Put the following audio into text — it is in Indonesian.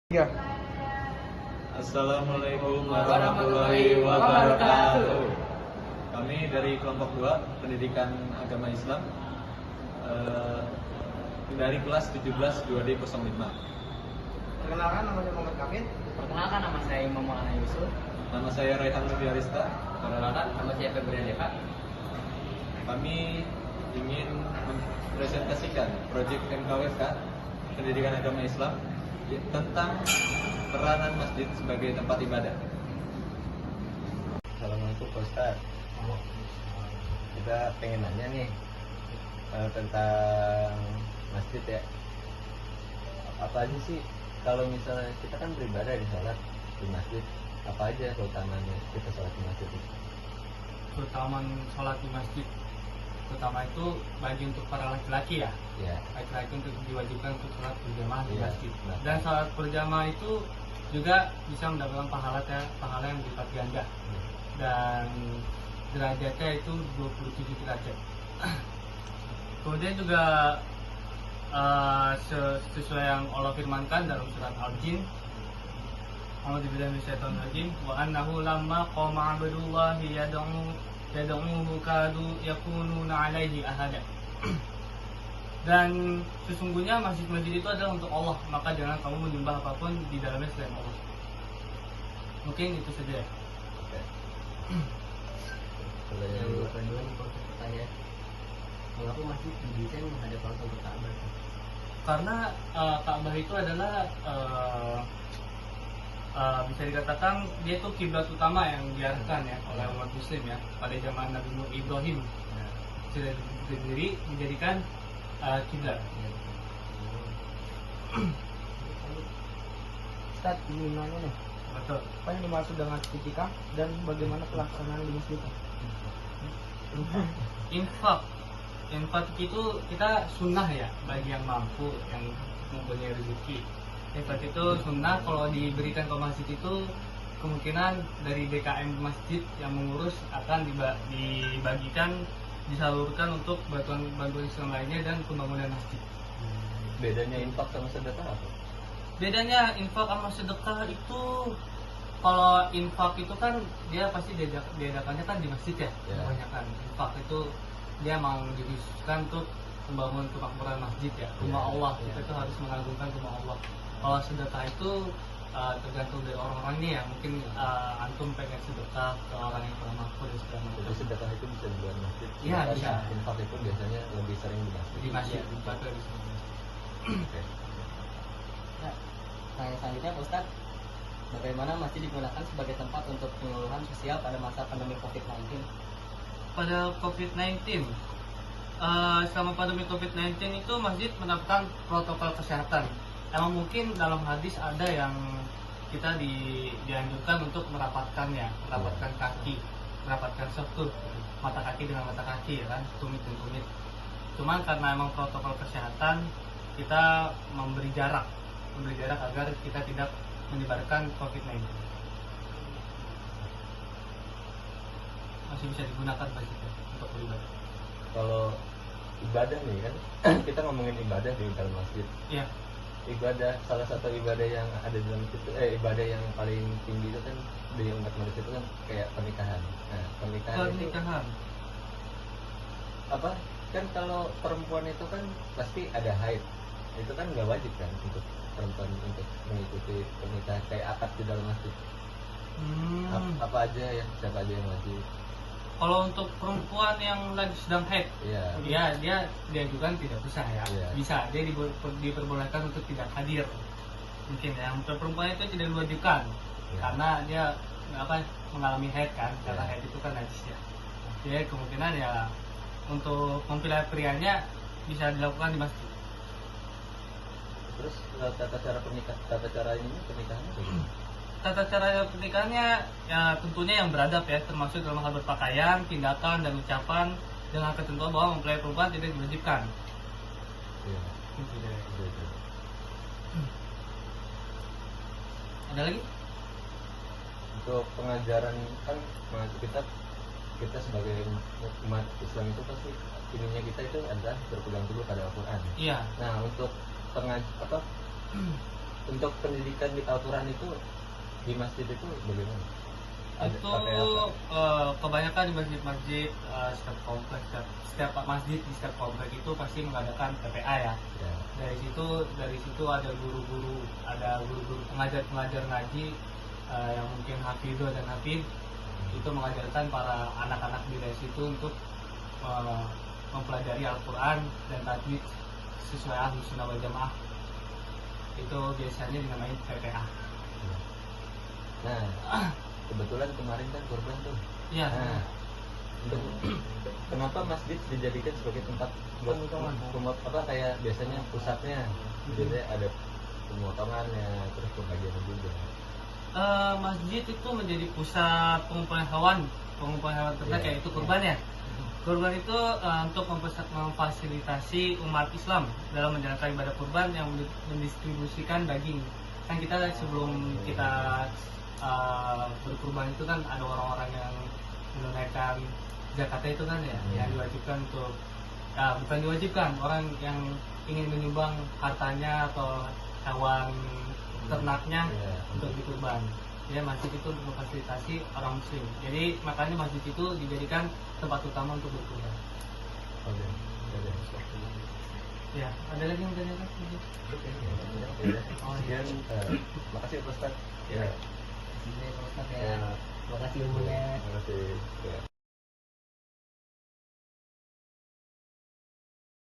Ya. Assalamualaikum warahmatullahi wabarakatuh. Kami dari kelompok 2 Pendidikan Agama Islam dari kelas 17 2D05. Perkenalkan, nama saya Muhammad Kamil. Perkenalkan, nama saya Imam Maulana Yusuf. Nama saya Raihan Nurdi Arista. Perkenalkan, nama saya Febrian Deva. Kami ingin mempresentasikan proyek MKWK Pendidikan Agama Islam tentang peranan masjid sebagai tempat ibadah. Assalamualaikum Pak Ustaz. Kita pengen nanya nih tentang masjid ya. Apa aja sih kalau misalnya kita kan beribadah di sholat di masjid, apa aja keutamanya kita sholat di masjid itu? Keutamaan sholat di masjid, terutama itu bagi untuk para laki-laki ya. Ya. Laki-laki untuk diwajibkan untuk sholat berjamaah di Iya, masjid. benar. Dan sholat berjamaah itu juga bisa mendapatkan pahala yang berlipat ganda. Dan derajatnya itu 27 derajat. Kemudian juga sesuai yang Allah firmankan dalam surat Al-Jin, A'udzubillahi minasyaitonirrajim, wa annahu lamma qama 'abdullahi yad'uhu kadu yakununa 'alaihi ahada. Dan sesungguhnya masjid-masjid itu adalah untuk Allah, maka jangan kamu menyembah apapun di dalamnya selain Allah. Mungkin itu saja. Oke. Kalau yang Kedua nih kalau pertanyaan, mengapa masjid didesain menghadap langsung ke Ka'bah? Karena Ka'bah itu adalah bisa dikatakan dia itu kiblat utama yang diarahkan ya oleh umat Muslim ya pada zaman Nabi Ibrahim. Sudah berdiri menjadikan kiblat. Ustaz, ingin nanya nih, Betul. apa yang dimaksud dengan itikaf dan bagaimana pelaksanaan di masjid? Infak itu kita sunnah ya bagi yang mampu, yang mempunyai rezeki. Infak itu sunnah. Kalau diberikan ke masjid itu kemungkinan dari DKM masjid yang mengurus akan dibagikan, disalurkan untuk bantuan Islam lainnya dan pembangunan masjid. bedanya infak sama sedekah apa? Bedanya infak sama sedekah itu, kalau infak itu kan dia pasti diadakannya kan di masjid ya, Ya. kebanyakan. Infak itu dia memang dikhususkan untuk membangun kemakmuran masjid ya, rumah Ya, Allah. ya. Kita itu harus mengagungkan rumah Allah. Kalau sedekah itu tergantung dari orang-orangnya ya. Mungkin antum pengen sedekah ke orang yang kurang mampu dan segala Jadi macam. sedekah itu bisa di luar masjid. Iya, Sedangkan bisa. Infak itu biasanya lebih sering di masjid. Di masjid, atau di sini. Oke. Nah, pertanyaan selanjutnya Pak Ustaz, bagaimana masjid digunakan sebagai tempat untuk penyuluhan sosial pada masa pandemi COVID-19? Pada COVID-19, selama pandemi COVID-19 itu masjid menerapkan protokol kesehatan. Emang mungkin dalam hadis ada yang kita dianjurkan untuk merapatkannya, merapatkan kaki, merapatkan satu mata kaki dengan mata kaki ya kan, tumit dan tumit. Cuman karena emang protokol kesehatan, kita memberi jarak agar kita tidak menyebarkan COVID-19. Masih bisa digunakan masjidnya untuk beribadah. Kalau ibadah nih kan kita ngomongin ibadah di dalam masjid. Iya. Ibadah, salah satu ibadah yang ada di dalam masjid itu, ibadah yang paling tinggi itu kan di umat manusia itu kan kayak pernikahan. Nah, pernikahan itu apa? Kan kalau perempuan itu kan pasti ada haid. Itu kan nggak wajib kan untuk perempuan untuk mengikuti pernikahan kayak akad di dalam masjid. Apa aja yang siapa aja yang wajib? Kalau untuk perempuan yang lagi sedang haid, Iya. dia diajukan tidak bisa ya. Iya. Bisa, dia diperbolehkan untuk tidak hadir. Mungkin ya, untuk perempuan itu tidak diwajibkan Iya. karena dia mengalami haid kan, karena Iya. haid itu kan najis ya. Jadi kemungkinan ya untuk mempelai prianya bisa dilakukan di masjid. Terus tata cara pernikahannya bagaimana? Tata cara pernikahannya ya tentunya yang beradab ya, termasuk dalam hal berpakaian, tindakan dan ucapan, dengan ketentuan bahwa mempelai perempuan tidak diwajibkan. Iya. Gitu deh. Gitu. Ada lagi? Untuk pengajaran kan kita sebagai umat Islam itu pasti ininya kita itu adalah berpegang teguh pada Al-Quran. Iya. Nah, untuk untuk pendidikan di Al-Quran itu di masjid itu bagaimana? Itu pakai apa? kebanyakan di masjid-masjid setiap kompleks, setiap masjid di setiap kompleks itu pasti mengadakan PPA ya. Ya. Dari situ ada guru-guru pengajar ngaji yang mungkin hafidho dan hafid itu mengajarkan para anak-anak di situ untuk mempelajari Al-Quran dan tajwid sesuai Ahlus Sunnah wal Jamaah. Itu biasanya dinamai PPA. Nah, kebetulan kemarin kan kurban tuh. Iya. Nah, kenapa masjid dijadikan sebagai tempat buat apa kayak biasanya pusatnya? Biasanya ada pemotongannya, terus pembagian juga. Masjid itu menjadi pusat pengumpulan hewan ternak Iya. yaitu kurban ya. Kurban itu untuk memfasilitasi umat Islam dalam menjalankan ibadah kurban yang mendistribusikan daging. Kan kita sebelum kita berkurban itu kan ada orang-orang yang menunaikan zakatnya itu kan ya, yang diwajibkan untuk bukan diwajibkan, orang yang ingin menyumbang hartanya atau hewan ternaknya untuk dikurban. Ya, masjid itu untuk memfasilitasi orang muslim. Jadi makanya masjid itu dijadikan tempat utama untuk berkurban. Oke. Ya, ada lagi yang ditanyakan? Sekian, makasih Pak Ustadz. Ya. Ini Pak Ustadz ya. Terima kasih ilmunya. Terima kasih. Ya.